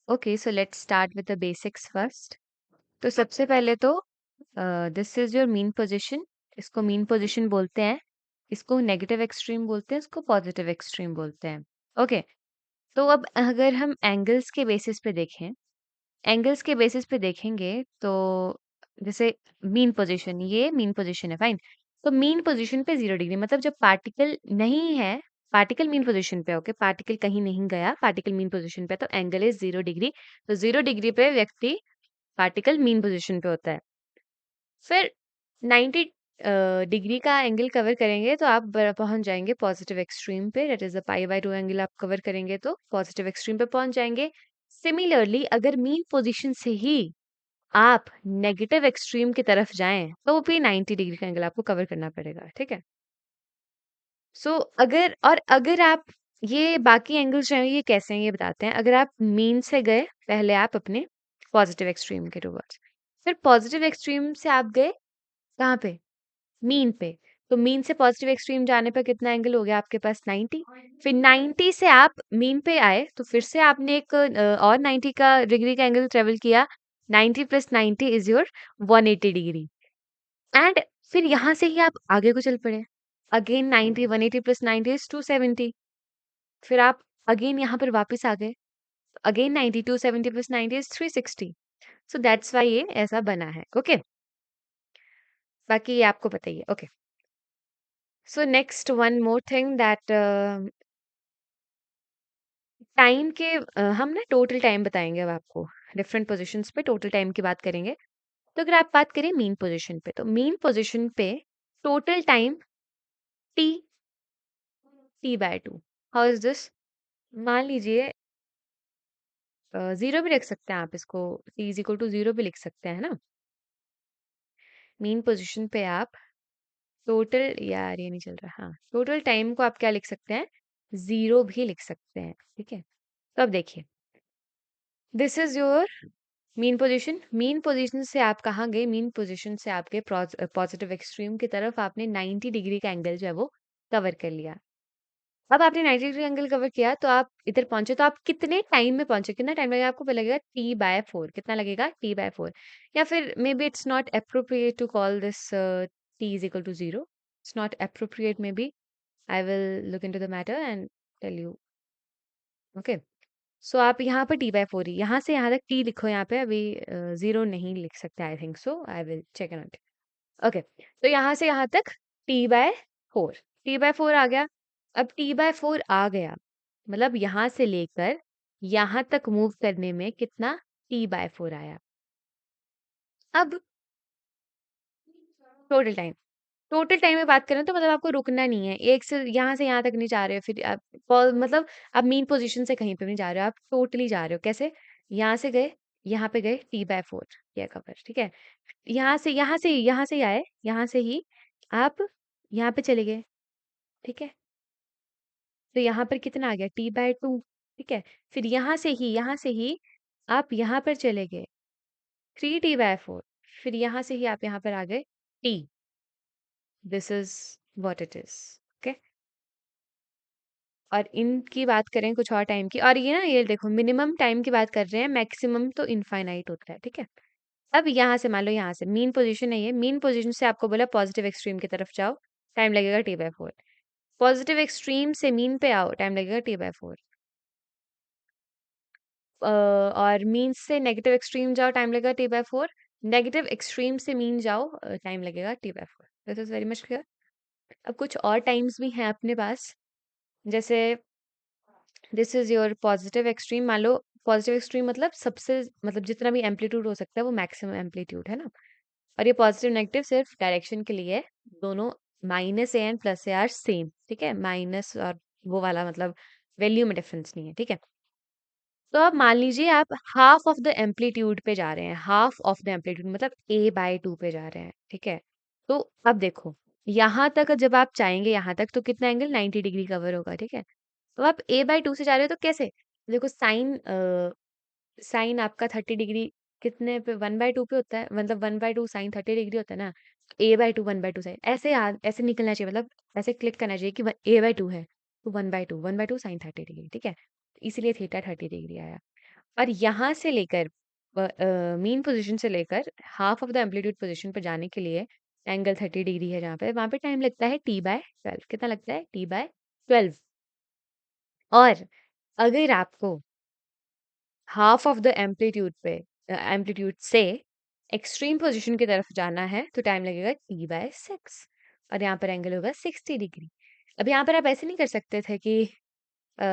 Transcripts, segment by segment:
Okay, so let's start with the basics first. तो सबसे पहले तो this is your mean position. इसको मीन पोजीशन बोलते हैं, इसको नेगेटिव एक्सट्रीम बोलते हैं, इसको पॉजिटिव एक्सट्रीम बोलते हैं। ओके, तो अब अगर हम एंगल्स के बेसिस पे देखें, एंगल्स के बेसिस पे देखेंगे तो जैसे मीन पोजीशन, ये मीन पोजीशन है, फाइन। तो मीन पोजीशन पे 0 डिग्री मतलब जब पार्टिकल नहीं है, पार्टिकल मीन पोजीशन पे, ओके, पार्टिकल कहीं नहीं गया, पार्टिकल मीन पोजीशन पे, तो एंगल इज 0 डिग्री। तो 0 डिग्री पे व्यक्ति, पार्टिकल मीन पोजीशन पे होता है। फिर 90 डिग्री का एंगल कवर करेंगे तो आप पहुंच जाएंगे पॉजिटिव एक्सट्रीम पे, दैट इज अ पाई/2 एंगल आप कवर करेंगे तो पॉजिटिव एक्सट्रीम पे पहुंच जाएंगे। सिमिलरली अगर मीन पोजीशन से ही आप नेगेटिव एक्सट्रीम की तरफ जाएं तो भी 90 डिग्री का एंगल आपको कवर करना पड़ेगा, ठीक है। सो अगर आप, ये बाकी एंगल्स जो हैं ये कैसे हैं ये बताते हैं। अगर आप मीन से गए पहले, आप अपने पॉजिटिव एक्सट्रीम के टूवर्ड्स, फिर पॉजिटिव एक्सट्रीम से आप गए कहाँ पे, मीन पे। तो मीन से पॉजिटिव एक्सट्रीम जाने पर कितना एंगल हो गया आपके पास, 90। फिर 90 से आप मीन पे आए तो फिर से आपने एक और 90 का डिग्री का एंगल ट्रेवल किया। 90 plus 90 is your 180 degree. And फिर यहाँ से ही आप आगे को चल पड़े। Again 90, 180 plus 90 is 270। फिर आप अगेन यहाँ पर वापस आ गए। Again 90, 270 plus 90 is 360। So that's why ये ऐसा बना है, ओके। बाकी ये आपको पता ही है, okay. So next one more thing that time के हम ना टोटल टाइम बताएंगे अब आपको, डिफरेंट पोजीशंस पे टोटल टाइम की बात करेंगे। तो अगर आप बात करें मीन पोजीशन पे, तो मीन पोजीशन पे total time T, T/2। How is this? मान लीजिए 0 भी लिख सकते हैं आप इसको, T=0 भी लिख सकते हैं ना। मीन पोजीशन पे आप टोटल, यार ये नहीं चल रहा, हाँ, टोटल टाइम को आप क्या लिख सकते हैं, 0 भी लिख सकते हैं, ठीक है। तो अब देखिए, this is your mean position. Mean position से आप कहाँ गए, मीन पोजीशन से आप गए पॉजिटिव एक्सट्रीम की तरफ, आपने 90 डिग्री का एंगल जो है वो कवर कर लिया। अब आपने 90 डिग्री एंगल कवर किया तो आप इधर पहुंचे, तो आप कितने टाइम में पहुंचे, कितना टाइम लगेगा आपको, लगेगा T/4। कितना लगेगा, T/4। या फिर maybe it's not appropriate to call this T=0। It's not appropriate, maybe I will look into the matter and tell you, okay. So आप यहाँ पर T/4 ही, यहाँ से यहाँ तक T लिखो, यहाँ पे अभी 0 नहीं लिख सकते, I think so, I will check it. Okay, तो यहाँ से यहाँ तक T/4, T/4 आ गया। अब T/4 आ गया मतलब यहाँ से लेकर यहाँ तक मूव करने में कितना T/4 आया। अब टोटल टाइम, टोटल टाइम में बात करें तो मतलब आपको रुकना नहीं है, एक से यहाँ तक नहीं जा रहे हो, फिर आप मतलब आप मीन पोजीशन से कहीं पे भी नहीं जा रहे हो, आप टोटली जा रहे हो। कैसे, यहाँ से गए, यहाँ पे गए, T/4 किया कवर, ठीक है। यहाँ से ही आए, यहाँ से ही आप यहाँ पे चले गए, ठीक है। तो यहाँ पर कितना आ गया, T/2, ठीक है। फिर यहाँ से ही आप यहाँ पर चले गए, 3T/4। फिर यहाँ से ही आप यहाँ पर आ गए T। This is what it is, okay. और इनकी बात करें कुछ और टाइम की, और ये ना, ये देखो मिनिमम टाइम की बात कर रहे हैं, मैक्सिमम तो इनफाइनाइट होता है, ठीक है। अब यहाँ से मान लो, यहाँ से मीन पोजीशन है ये, मीन पोजीशन से आपको बोला पॉजिटिव एक्सट्रीम की तरफ जाओ, टाइम लगेगा T/4। पॉजिटिव एक्सट्रीम से मीन पे आओ, टाइम लगेगा T/4। और मीन से नेगेटिव एक्सट्रीम जाओ, टाइम लगेगा T/4। नेगेटिव एक्सट्रीम से मीन जाओ, टाइम लगेगा T/4। This is very much clear. अब कुछ और टाइम्स भी हैं अपने पास, जैसे this is your positive extreme. मान लो पॉजिटिव एक्सट्रीम मतलब सबसे, मतलब जितना भी एम्पलीट्यूड हो सकता है वो मैक्सिमम एम्पलीट्यूड है ना। और ये पॉजिटिव नेगेटिव सिर्फ डायरेक्शन के लिए है, दोनों -a and +a are same, ठीक है। माइनस और वो वाला मतलब वैल्यू में डिफरेंस नहीं है, ठीक है। तो अब मान लीजिए आप हाफ ऑफ द एम्पलीट्यूड पे जा रहे हैं, हाफ ऑफ द एम्पलीट्यूड मतलब A/2 पे जा रहे हैं, ठीक है। तो अब देखो, यहाँ तक जब आप चाहेंगे यहाँ तक तो कितना एंगल, 90 डिग्री कवर होगा, ठीक है। तो आप A/2 से जा रहे हो तो कैसे, देखो साइन आपका 30 डिग्री कितने पे, 1/2 पे होता है, मतलब 1/2 साइन 30 डिग्री होता है ना। A/2 1/2 साइन, ऐसे याद, ऐसे निकलना चाहिए, मतलब ऐसे क्लिक करना चाहिए कि A/2 है तो 1/2 साइन 30 डिग्री, ठीक है। इसीलिए थीटा 30 डिग्री आया। और यहाँ से लेकर मीन पोजीशन से लेकर half of the amplitude position पर जाने के लिए एंगल 30 डिग्री है जहाँ पे, वहां पे टाइम लगता है t/12। कितना लगता है? t/12। और अगर आपको हाफ ऑफ द एम्पलीट्यूड से एक्सट्रीम पोजीशन की तरफ जाना है तो टाइम लगेगा t/6। और यहाँ पर एंगल होगा 60 डिग्री। अब यहाँ पर आप ऐसे नहीं कर सकते थे कि अ,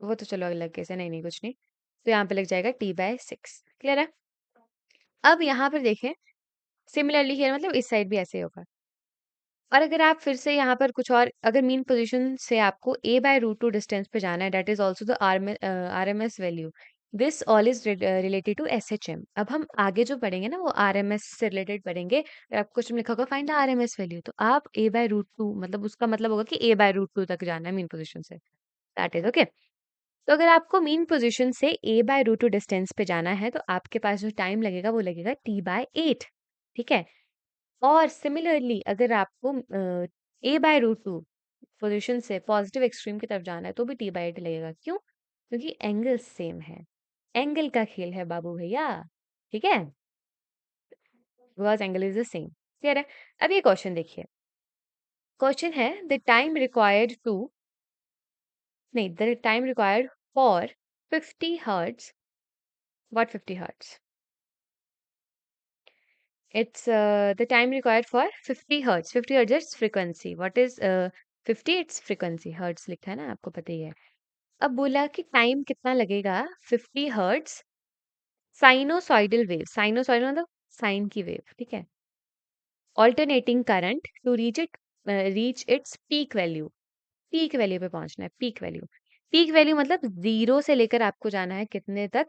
वो तो चलो अलग केस है, नहीं नहीं कुछ नहीं। तो यहाँ पे लग जाएगा t/6। क्लियर है? अब यहाँ पर देखें, सिमिलरली हियर मतलब इस साइड भी ऐसे ही होगा। और अगर आप फिर से यहाँ पर कुछ और, अगर मीन पोजीशन से आपको a/√2 डिस्टेंस पे जाना है, that is also the RMS value. This all is related to SHM. अब हम आगे जो पढ़ेंगे ना वो आरएमएस से रिलेटेड पढ़ेंगे। अगर आपको क्वेश्चन लिखा होगा फाइंड द आरएमएस वैल्यू, तो आप a/√2 मतलब उसका मतलब होगा कि a/√2 तक जाना है मीन पोजीशन से। That is okay. तो अगर आपको मीन पोजीशन से a/√2 डिस्टेंस पे जाना है तो आपके पास जो टाइम लगेगा वो लगेगा t/8। ठीक है? और सिमिलरली अगर आपको a/√2 पोजीशन से पॉजिटिव एक्सट्रीम की तरफ जाना है तो भी t/8 लगेगा। क्यों? क्योंकि एंगल सेम है। एंगल का खेल है बाबू भैया। ठीक है? Because angle is the same. Clear है? अब ये क्वेश्चन देखिए। क्वेश्चन है द टाइम रिक्वायर्ड टू, नहीं, the time required for 50 hertz. What 50 hertz? It's the time required for 50 hertz. 50 hertz is frequency. What is 50? It's frequency. Hertz लिखा है ना, आपको पता ही है। अब बोला कि टाइम कितना लगेगा 50 हर्ट्ज साइनोसॉइडल वेव। साइनोसॉइडल मतलब साइन की वेव। ठीक है? Alternating current to reach its peak value. Peak value पे पहुंचना है। Peak value. पीक वैल्यू मतलब जीरो से लेकर आपको जाना है कितने तक?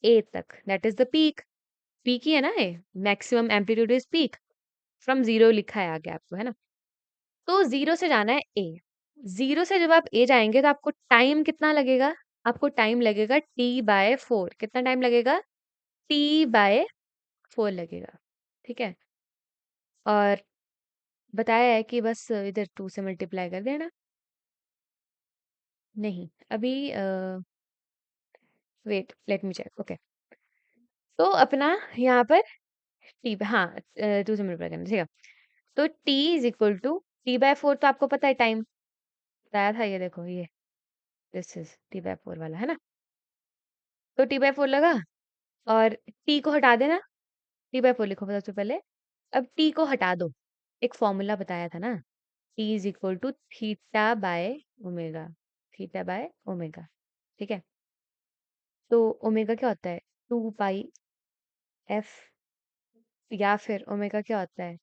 ए तक। That is the peak. Peak ही है ना ये। Maximum amplitude is peak. From zero लिखा है आगे आपको, है ना? तो जीरो से जाना है ए। जीरो से जब आप ए जाएंगे तो आपको टाइम कितना लगेगा? आपको टाइम लगेगा t/4। कितना टाइम लगेगा? t/4 लगेगा। ठीक है? और बताया है कि बस इधर 2 से मल्टीप्लाई कर देना। नहीं, अभी wait, let me check. Okay, तो अपना यहाँ पर टी, हाँ, 2 से मल्टीप्लाई करना। ठीक है? तो t is equal to t/4। तो आपको पता है टाइम बताया था, ये देखो, ये दिस इज t/4 वाला, है ना? तो t/4 लगा और t को हटा देना। t/4 लिखो सबसे पहले। अब t को हटा दो। एक फॉर्मूला बताया था ना, t is equal to theta by omega. Theta by omega. ठीक है? तो ओमेगा क्या होता है? 2 पाई एफ। या फिर ओमेगा क्या होता है?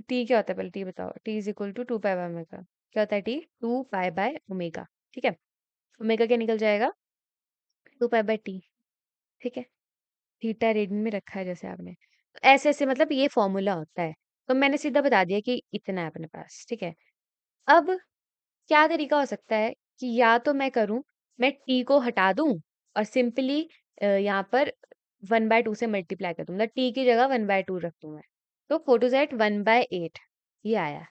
टी क्या होता है? पहले टी बताओ। T is equal to 2 pi by omega. क्या होता है टी? 2 pi by omega. ठीक है? ओमेगा क्या निकल जाएगा? 2 पाई बाय टी। ठीक है? थीटा रेडियन में रखा है जैसे आपने, तो ऐसे ऐसे मतलब ये फॉर्मूला होता है। तो मैंने सीधा बता दिया कि इतना है अपने पास। ठीक है? अब क्या तरीका हो सकता है कि या तो मैं करूं, मैं टी को हटा दूं और सिंपली यहाँ पर 1/2 से मल्टीप्लाई कर दूं, मतलब टी की जगह 1/2 रख दूं मैं। तो 4 टू 8 1/8 ये आया।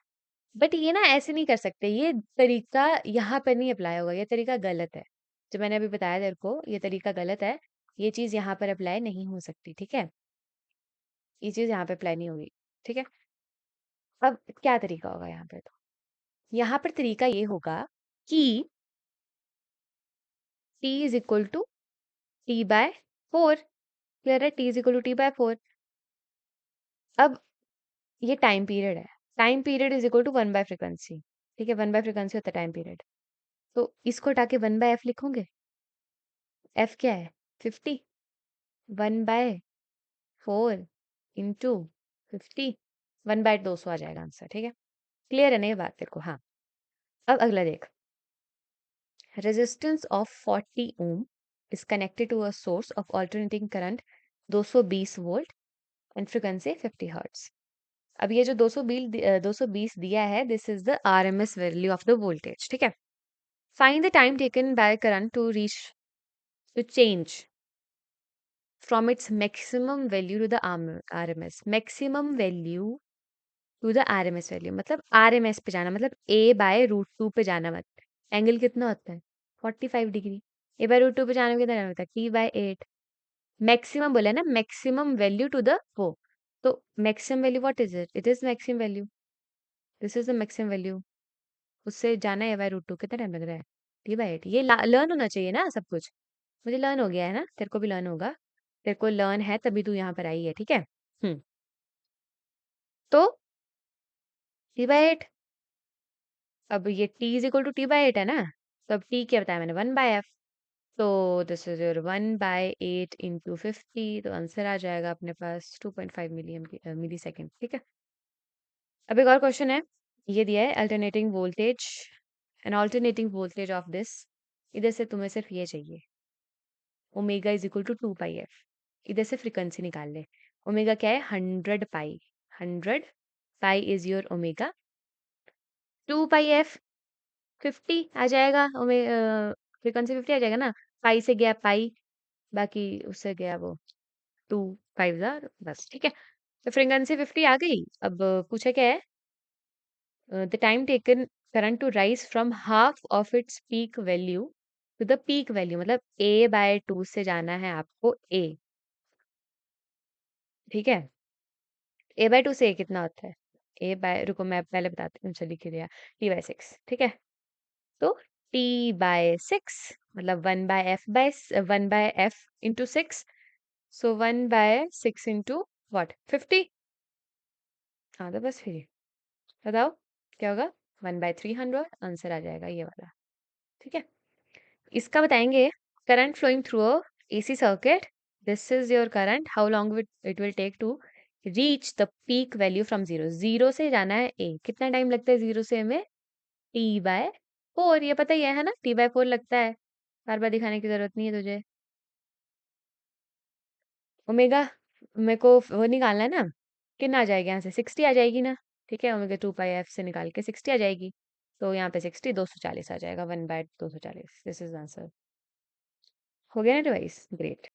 बट ये ना ऐसे नहीं कर सकते, ये तरीका यहाँ पर नहीं अप्लाई होगा, ये तरीका गलत है। जो मैंने अभी बताया तेरे को, ये तरीका गलत है। ये चीज यहाँ पर अप्लाई नहीं हो सकती। ठीक है? ये चीज यहाँ पे अप्लाई नहीं होगी। ठीक है? अब क्या तरीका होगा यहाँ पे? तो यहाँ पर तरीका ये होगा कि t is equal to t/4। Clear है? t is equal to t/4। अब ये टाइम पीरियड है। Time period is equal to frequency. ठीक है? 1/फ्रीक्वेंसी होता है टाइम पीरियड। तो इसको हटा के 1/f लिखोगे। f क्या है? 50। 1/4 इंटू 50। 1/200 आ जाएगा आंसर। ठीक है? क्लियर है ना ये बात तेरे को? हाँ। अब अगला देख। Resistance of 40 ohm is connected to a source of alternating current 220 volt and frequency 50 hertz. अब ये जो 220 दिया है, this is the RMS value of the voltage. ठीक है? Find the time taken by current to reach, to change from its maximum value to the RMS. Maximum value to the RMS value मतलब RMS पे जाना, मतलब a/√2 पे जाना मत। Angle कितना होता है? 45 degree. A by root two पे जाने में कितना टाइम लगता है? t/8। मैक्सिमम बोला है ना, मैक्सिमम वैल्यू टू द वो। तो maximum value what is it? It is maximum value. This is the maximum value. उससे जाना है ए बाय रूट टू, कितना टाइम लग रहा है? t/8। ये लर्न होना चाहिए ना सब कुछ। मुझे लर्न हो गया है ना, तेरे को भी लर्न होगा। तेरे को लर्न है तभी तू यहाँ पर आई है, ठीक है। तो t/8। अब ये t is equal to t/8 है ना, तो अब t क्या बताया मैंने? 1/f। तो दिस इज योर 1/8 इंटू 50। तो आंसर आ जाएगा अपने पास 2.5 मिली सेकेंड, ठीक है। अब एक और क्वेश्चन है। ये दिया है alternating voltage, N alternating voltage of this. इधर से तुम्हें सिर्फ ये चाहिए, omega is equal to 2πf। इधर से फ्रीक्वेंसी निकाल ले। ओमेगा क्या है? 100 पाई। 100 pi is your omega. 2πf 50 आ जाएगा। फ्रीक्वेंसी 50 आ जाएगा ना। पाई से गया पाई, बाकी उससे गया वो 2 5 बस, ठीक है। तो फ्रीक्वेंसी 50 आ गई। अब पूछा क्या है? The time taken current to rise from half of its peak value to the peak value, मतलब a/2 से जाना है आपको a, ठीक है। a/2 से a कितना होता है? रुको मैं पहले बताती हूँ, चलिए लिख लिया। t/6, ठीक है। तो t/6 मतलब 1/f into 6। So 1/6 into what? 50। हाँ तो बस फिर बताओ क्या होगा? 1/300 आंसर आ जाएगा ये वाला, ठीक है। इसका बताएंगे। Current flowing through a AC circuit, this is your current, how long it will take to reach the peak value from zero. Zero से जाना है ए, कितना टाइम लगता है जीरो से हमें? t/4। ये पता ही है ना, t/4 लगता है। बार बार दिखाने की जरूरत नहीं है तुझे। ओमेगा मेरे को वो निकालना है ना, कितना आ जाएगा यहाँ से? 60 आ जाएगी ना, ठीक है। ओमेगा 2πf से निकाल के 60 आ जाएगी। तो यहाँ पे 60 240 आ जाएगा, 1/240। This is answer. हो गया ना डिवाइस? ग्रेट।